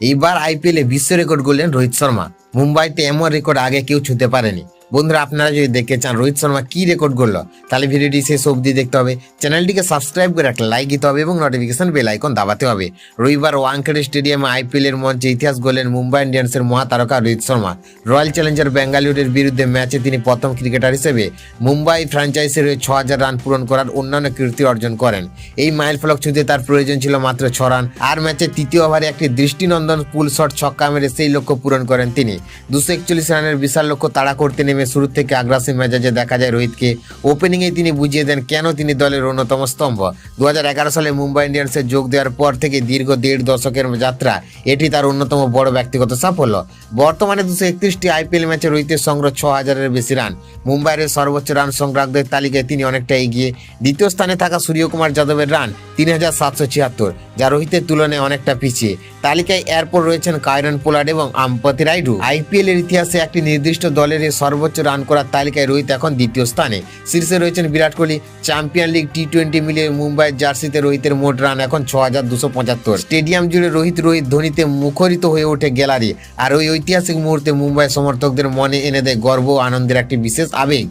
এইবার আইপিএলে বিশ্ব রেকর্ড করলেন রোহিত শর্মা। মুম্বাইতে এমন রেকর্ড আগে কেউ ছুঁতে পারেনি। বন্ধুরা, আপনারা যদি দেখতে চান রোহিত শর্মা কি রেকর্ড করলো, তাহলে ভিডিওটি শেষ অবধি দেখতে হবে। চ্যানেলটিকে সাবস্ক্রাইব করে একটা লাইক দিতে হবে এবং নোটিফিকেশন বেল আইকন দাবাতে হবে। রবিবার ওয়াংখেড়ে স্টেডিয়ামে আইপিএল এর মঞ্চে ইতিহাস গড়লেন মুম্বাই ইন্ডিয়ান্সের মহাতারকা রোহিত শর্মা। রয়্যাল চ্যালেঞ্জার বেঙ্গালুরুর বিরুদ্ধে ম্যাচে তিনি প্রথম ক্রিকেটার হিসেবে মুম্বাই ফ্র্যাঞ্চাইজির হয়ে 6000 রান পূরণ করার অন্যান্য কীর্তি অর্জন করেন। এই মাইল ফলক ছুঁতে তার প্রয়োজন ছিল মাত্র 6 রান। আর ম্যাচের তৃতীয় ওভারে একটি দৃষ্টিনন্দন পুল শট ছক্কা মেরে সেই লক্ষ্য পূরণ করেন তিনি। 241 রানের বিশাল লক্ষ্য তাড়া করতে নেমে শুরু থেকে আগ্রাসী মেজাজে দেখা যায় রোহিতকে। ওপেনিংয়ে তিনি বুঝিয়ে দেন কেন তিনি দলের অন্যতম স্তম্ভ। 2011 সালে মুম্বাই ইন্ডিয়ান্সে যোগ দেওয়ার পর থেকে দীর্ঘ 1.5 দশকের যাত্রা এটি তার অন্যতম বড় ব্যক্তিগত সাফল্য। বর্তমানে 231টি আইপিএল ম্যাচে রোহিতের সংগ্রহ 6000-এর বেশি রান। মুম্বাইয়ের সর্বোচ্চ রান সংগ্রাহকদের তালিকায় তিনি অনেকটা এগিয়ে। দ্বিতীয় স্থানে থাকা সূর্যকুমার যাদবের রান 3776, যা রোহিতের তুলনায় অনেকটা পিছিয়ে। তালিকায় এরপর রয়েছেন কায়রন পোলার্ড এবং আম্পাতি রাইডু। আইপিএল এর ইতিহাসে একটি নির্দিষ্ট দলের সর্বোচ্চ রান করার তালিকায় রোহিত এখন দ্বিতীয় স্থানে। শীর্ষে রয়েছেন Virat Kohli. Champion league T20 মিলিয়ে মুম্বাইয়ের জার্সিতে রোহিতের মোট রান এখন 6275। স্টেডিয়াম জুড়ে রোহিত ধ্বনিতে মুখরিত হয়ে ওঠে গ্যালারি। আর ওই ঐতিহাসিক মুহূর্তে মুম্বাই সমর্থকদের মনে এনে দেয় গর্ব ও আনন্দের একটি বিশেষ আবেগ।